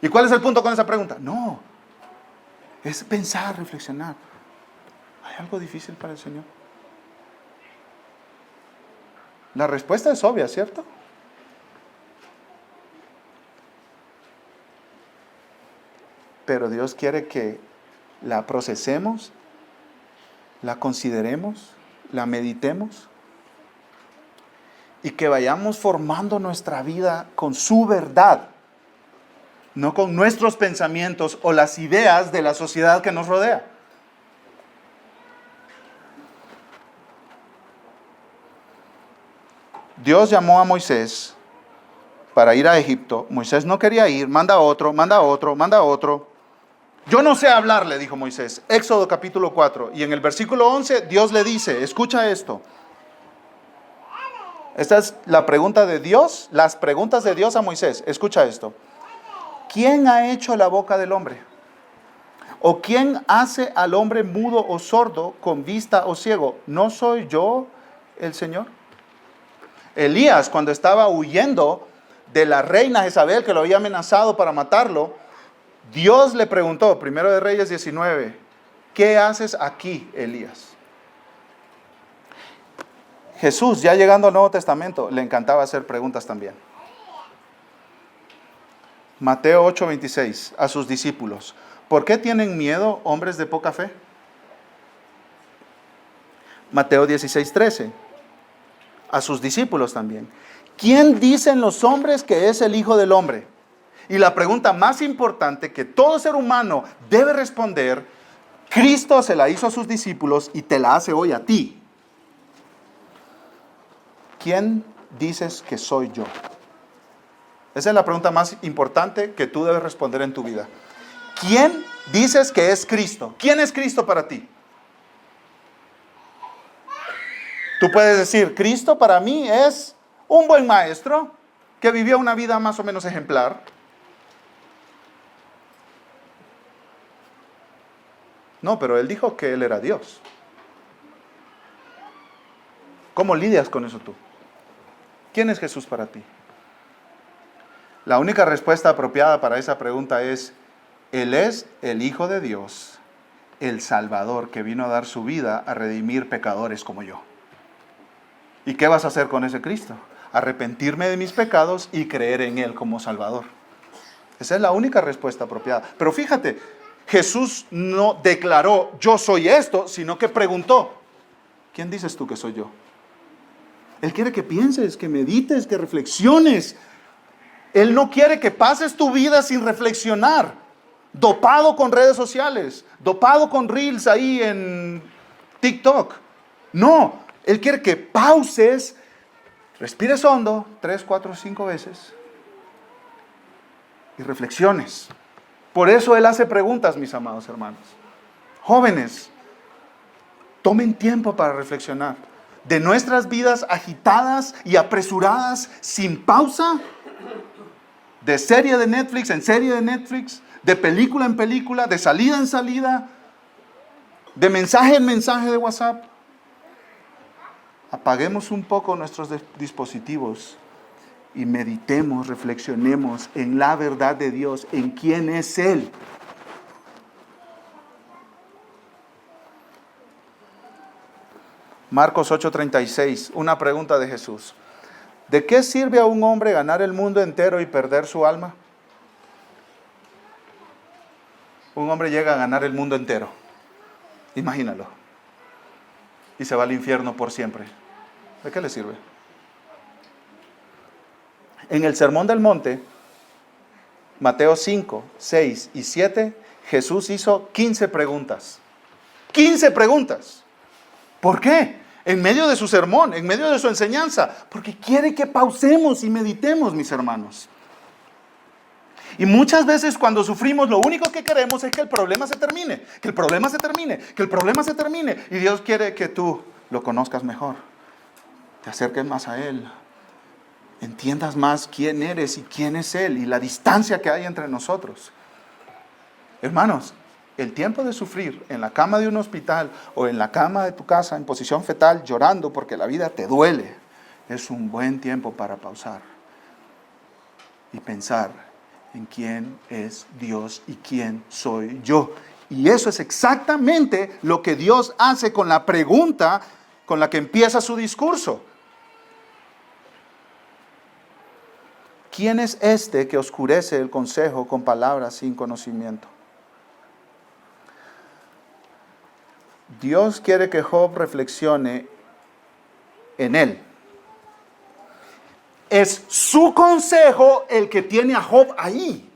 Speaker 1: ¿Y cuál es el punto con esa pregunta? No, es pensar, reflexionar. ¿Hay algo difícil para el Señor? La respuesta es obvia, ¿cierto? Pero Dios quiere que la procesemos, la consideremos, la meditemos y que vayamos formando nuestra vida con su verdad, no con nuestros pensamientos o las ideas de la sociedad que nos rodea. Dios llamó a Moisés para ir a Egipto. Moisés no quería ir, manda otro, manda otro, manda otro. Yo no sé hablar, le dijo Moisés. Éxodo capítulo 4. Y en el versículo 11, Dios le dice, escucha esto. Esta es la pregunta de Dios, las preguntas de Dios a Moisés. Escucha esto. ¿Quién ha hecho la boca del hombre? ¿O quién hace al hombre mudo o sordo, con vista o ciego? ¿No soy yo el Señor? Elías, cuando estaba huyendo de la reina Jezabel que lo había amenazado para matarlo, Dios le preguntó, 1 de Reyes 19, ¿qué haces aquí, Elías? Jesús, ya llegando al Nuevo Testamento, le encantaba hacer preguntas también. Mateo 8:26, a sus discípulos, ¿por qué tienen miedo, hombres de poca fe? Mateo 16:13, a sus discípulos también, ¿quién dicen los hombres que es el Hijo del Hombre? Y la pregunta más importante que todo ser humano debe responder, Cristo se la hizo a sus discípulos y te la hace hoy a ti. ¿Quién dices que soy yo? Esa es la pregunta más importante que tú debes responder en tu vida. ¿Quién dices que es Cristo? ¿Quién es Cristo para ti? Tú puedes decir, Cristo para mí es un buen maestro que vivió una vida más o menos ejemplar. No, pero él dijo que él era Dios. ¿Cómo lidias con eso tú? ¿Quién es Jesús para ti? La única respuesta apropiada para esa pregunta es, Él es el Hijo de Dios, el Salvador que vino a dar su vida a redimir pecadores como yo. ¿Y qué vas a hacer con ese Cristo? Arrepentirme de mis pecados y creer en Él como Salvador. Esa es la única respuesta apropiada. Pero fíjate, Jesús no declaró, yo soy esto, sino que preguntó, ¿quién dices tú que soy yo? Él quiere que pienses, que medites, que reflexiones. Él no quiere que pases tu vida sin reflexionar, dopado con redes sociales, dopado con reels ahí en TikTok. No, Él quiere que pauses, respires hondo 3, 4, 5 veces y reflexiones. Por eso Él hace preguntas, mis amados hermanos. Jóvenes, tomen tiempo para reflexionar. De nuestras vidas agitadas y apresuradas, sin pausa, de serie de Netflix en serie de Netflix, de película en película, de salida en salida, de mensaje en mensaje de WhatsApp. Apaguemos un poco nuestros dispositivos y meditemos, reflexionemos en la verdad de Dios, en quién es Él. Marcos 8:36, una pregunta de Jesús. ¿De qué sirve a un hombre ganar el mundo entero y perder su alma? Un hombre llega a ganar el mundo entero. Imagínalo. Y se va al infierno por siempre. ¿De qué le sirve? En el Sermón del Monte, Mateo 5, 6 y 7, Jesús hizo 15 preguntas. 15 preguntas. ¿Por qué? En medio de su sermón, en medio de su enseñanza. Porque quiere que pausemos y meditemos, mis hermanos. Y muchas veces cuando sufrimos, lo único que queremos es que el problema se termine. Que el problema se termine. Que el problema se termine. Y Dios quiere que tú lo conozcas mejor. Te acerques más a Él. Entiendas más quién eres y quién es Él. Y la distancia que hay entre nosotros. Hermanos, el tiempo de sufrir en la cama de un hospital o en la cama de tu casa en posición fetal llorando porque la vida te duele, es un buen tiempo para pausar y pensar en quién es Dios y quién soy yo. Y eso es exactamente lo que Dios hace con la pregunta con la que empieza su discurso. ¿Quién es este que oscurece el consejo con palabras sin conocimiento? Dios quiere que Job reflexione en él. Es su consejo el que tiene a Job ahí.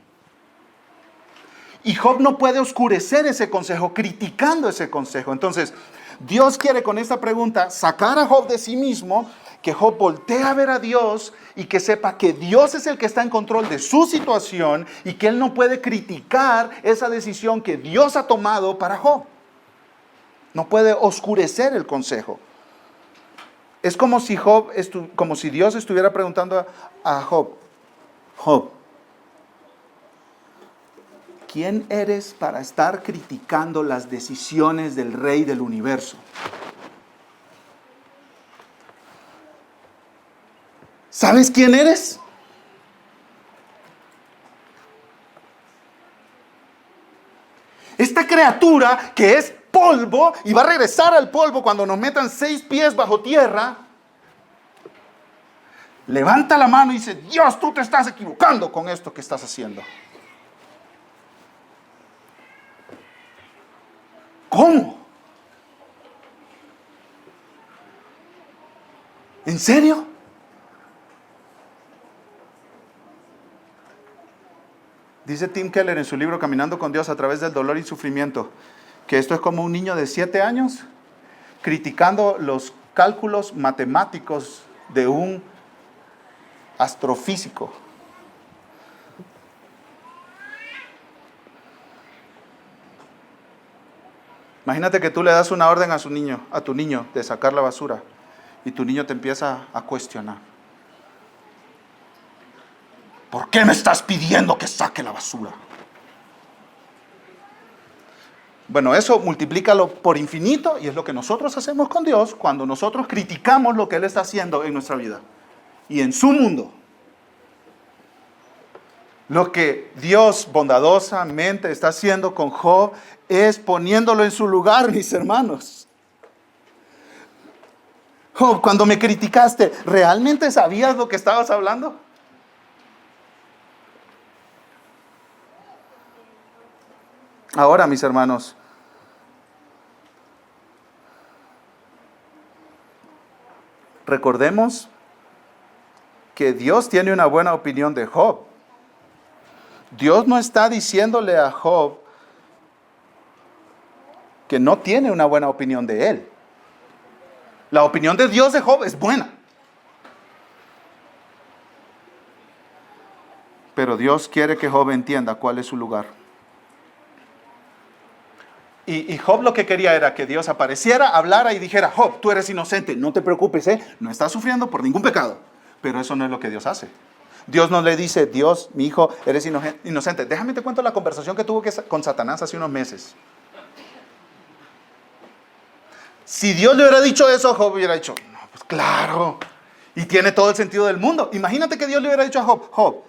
Speaker 1: Y Job no puede oscurecer ese consejo, criticando ese consejo. Entonces, Dios quiere con esta pregunta sacar a Job de sí mismo, que Job voltee a ver a Dios y que sepa que Dios es el que está en control de su situación y que él no puede criticar esa decisión que Dios ha tomado para Job. No puede oscurecer el consejo. Es como si Dios estuviera preguntando a Job, Job, ¿quién eres para estar criticando las decisiones del Rey del universo? ¿Sabes quién eres? Esta criatura que es polvo y va a regresar al polvo cuando nos metan 6 pies bajo tierra, levanta la mano y dice, Dios, tú te estás equivocando con esto que estás haciendo. ¿Cómo? ¿En serio? Dice Tim Keller en su libro Caminando con Dios a través del dolor y sufrimiento, que esto es como un niño de 7 años criticando los cálculos matemáticos de un astrofísico. Imagínate que tú le das una orden a tu niño de sacar la basura y tu niño te empieza a cuestionar. ¿Por qué me estás pidiendo que saque la basura? Bueno, eso multiplícalo por infinito y es lo que nosotros hacemos con Dios cuando nosotros criticamos lo que Él está haciendo en nuestra vida y en su mundo. Lo que Dios bondadosamente está haciendo con Job es poniéndolo en su lugar, mis hermanos. Job, cuando me criticaste, ¿realmente sabías lo que estabas hablando? Ahora, mis hermanos, recordemos que Dios tiene una buena opinión de Job. Dios no está diciéndole a Job que no tiene una buena opinión de él. La opinión de Dios de Job es buena. Pero Dios quiere que Job entienda cuál es su lugar. Y Job lo que quería era que Dios apareciera, hablara y dijera, Job, tú eres inocente, no te preocupes, no estás sufriendo por ningún pecado. Pero eso no es lo que Dios hace. Dios no le dice, Dios, mi hijo, eres inocente. Déjame te cuento la conversación que tuvo con Satanás hace unos meses. Si Dios le hubiera dicho eso, Job hubiera dicho, no, pues claro, y tiene todo el sentido del mundo. Imagínate que Dios le hubiera dicho a Job, Job,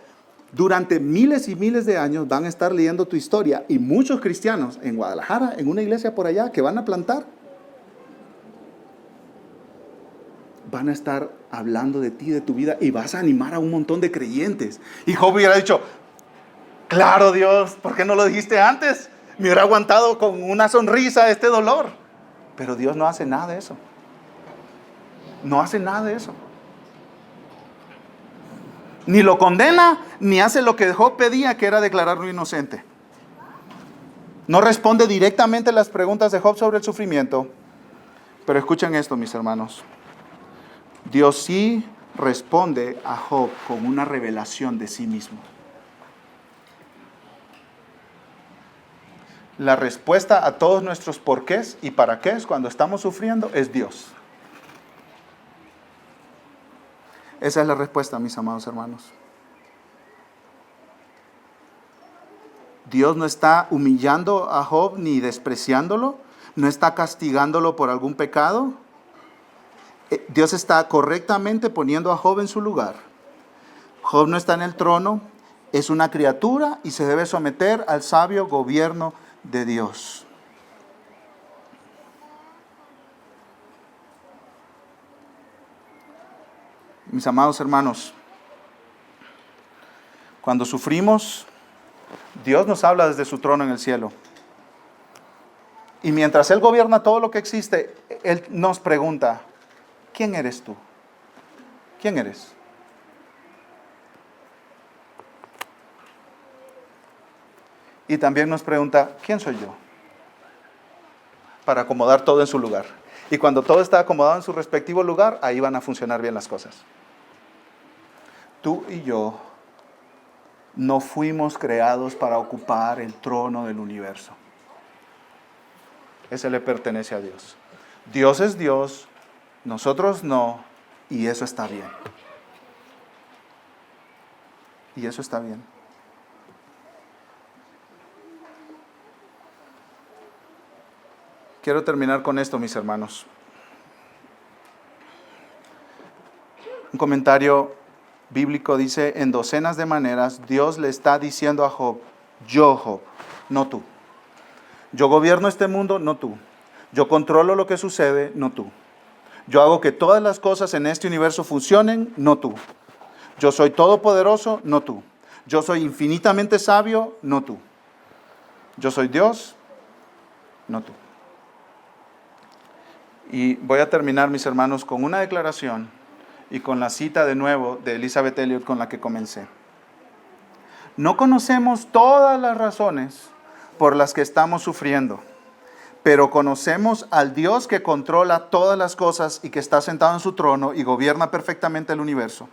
Speaker 1: durante miles y miles de años van a estar leyendo tu historia y muchos cristianos en Guadalajara, en una iglesia por allá que van a plantar, van a estar hablando de ti, de tu vida y vas a animar a un montón de creyentes. Y Job hubiera dicho, claro Dios, ¿por qué no lo dijiste antes? Me hubiera aguantado con una sonrisa este dolor. Pero Dios no hace nada de eso. No hace nada de eso. Ni lo condena, ni hace lo que Job pedía, que era declararlo inocente. No responde directamente las preguntas de Job sobre el sufrimiento, pero escuchen esto, mis hermanos. Dios sí responde a Job con una revelación de sí mismo. La respuesta a todos nuestros porqués y para qué cuando estamos sufriendo es Dios. Esa es la respuesta, mis amados hermanos. Dios no está humillando a Job ni despreciándolo, no está castigándolo por algún pecado. Dios está correctamente poniendo a Job en su lugar. Job no está en el trono, es una criatura y se debe someter al sabio gobierno de Dios. Mis amados hermanos, cuando sufrimos, Dios nos habla desde su trono en el cielo. Y mientras Él gobierna todo lo que existe, Él nos pregunta, ¿quién eres tú? ¿Quién eres? Y también nos pregunta, ¿quién soy yo? Para acomodar todo en su lugar. Y cuando todo está acomodado en su respectivo lugar, ahí van a funcionar bien las cosas. Tú y yo no fuimos creados para ocupar el trono del universo. Ese le pertenece a Dios. Dios es Dios, nosotros no, y eso está bien. Y eso está bien. Quiero terminar con esto, mis hermanos. Un comentario bíblico dice, en docenas de maneras, Dios le está diciendo a Job, yo Job, no tú. Yo gobierno este mundo, no tú. Yo controlo lo que sucede, no tú. Yo hago que todas las cosas en este universo funcionen, no tú. Yo soy todopoderoso, no tú. Yo soy infinitamente sabio, no tú. Yo soy Dios, no tú. Y voy a terminar, mis hermanos, con una declaración y con la cita de nuevo de Elizabeth Elliot con la que comencé. No conocemos todas las razones por las que estamos sufriendo, pero conocemos al Dios que controla todas las cosas y que está sentado en su trono y gobierna perfectamente el universo.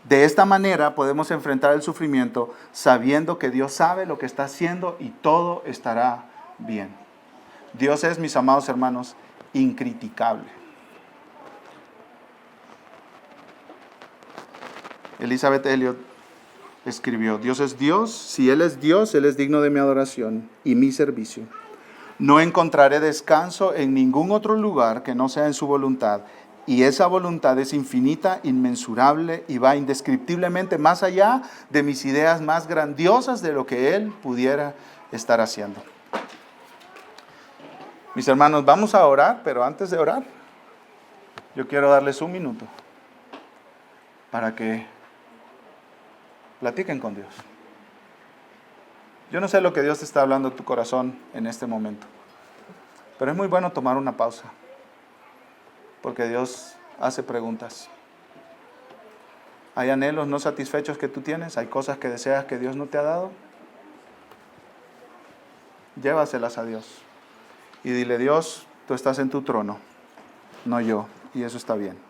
Speaker 1: De esta manera podemos enfrentar el sufrimiento sabiendo que Dios sabe lo que está haciendo y todo estará bien. Dios es, mis amados hermanos, incriticable. Elizabeth Elliot escribió, Dios es Dios, si Él es Dios, Él es digno de mi adoración y mi servicio. No encontraré descanso en ningún otro lugar que no sea en su voluntad, y esa voluntad es infinita, inmensurable y va indescriptiblemente más allá de mis ideas más grandiosas de lo que Él pudiera estar haciendo. Mis hermanos, vamos a orar, pero antes de orar, yo quiero darles un minuto para que platiquen con Dios. Yo no sé lo que Dios te está hablando a tu corazón en este momento, pero es muy bueno tomar una pausa, porque Dios hace preguntas. ¿Hay anhelos no satisfechos que tú tienes? ¿Hay cosas que deseas que Dios no te ha dado? Llévaselas a Dios y dile, Dios, tú estás en tu trono, no yo, y eso está bien.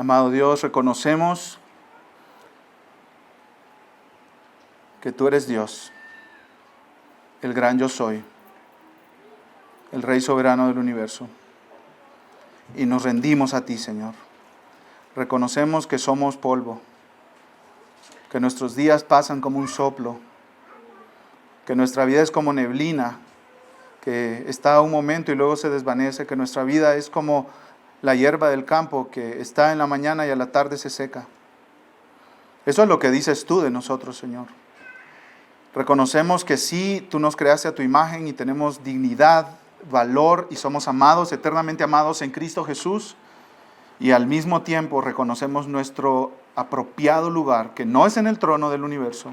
Speaker 1: Amado Dios, reconocemos que tú eres Dios, el gran yo soy, el Rey soberano del universo. Y nos rendimos a ti, Señor. Reconocemos que somos polvo, que nuestros días pasan como un soplo, que nuestra vida es como neblina que está un momento y luego se desvanece, que nuestra vida es como la hierba del campo que está en la mañana y a la tarde se seca. Eso es lo que dices tú de nosotros, Señor. Reconocemos que sí, tú nos creaste a tu imagen y tenemos dignidad, valor y somos amados, eternamente amados en Cristo Jesús. Y al mismo tiempo reconocemos nuestro apropiado lugar, que no es en el trono del universo.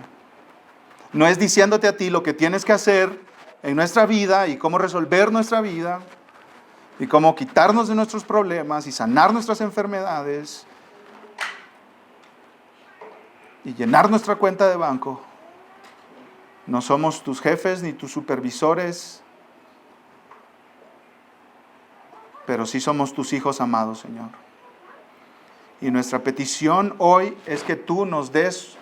Speaker 1: No es diciéndote a ti lo que tienes que hacer en nuestra vida y cómo resolver nuestra vida y cómo quitarnos de nuestros problemas y sanar nuestras enfermedades y llenar nuestra cuenta de banco. No somos tus jefes ni tus supervisores, pero sí somos tus hijos amados, Señor. Y nuestra petición hoy es que tú nos des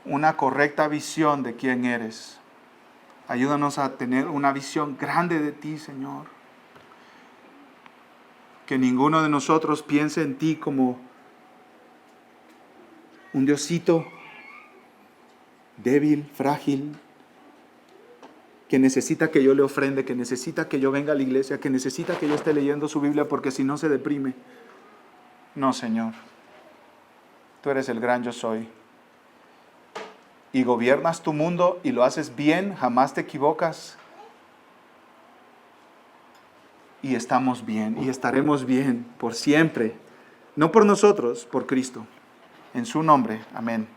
Speaker 1: una correcta visión de quién eres. Ayúdanos a tener una visión grande de ti, Señor. Que ninguno de nosotros piense en ti como un diosito débil, frágil, que necesita que yo le ofrende, que necesita que yo venga a la iglesia, que necesita que yo esté leyendo su Biblia porque si no se deprime. No, Señor. Tú eres el gran yo soy. Y gobiernas tu mundo y lo haces bien, jamás te equivocas. Y estamos bien y estaremos bien por siempre. No por nosotros, por Cristo. En su nombre, amén.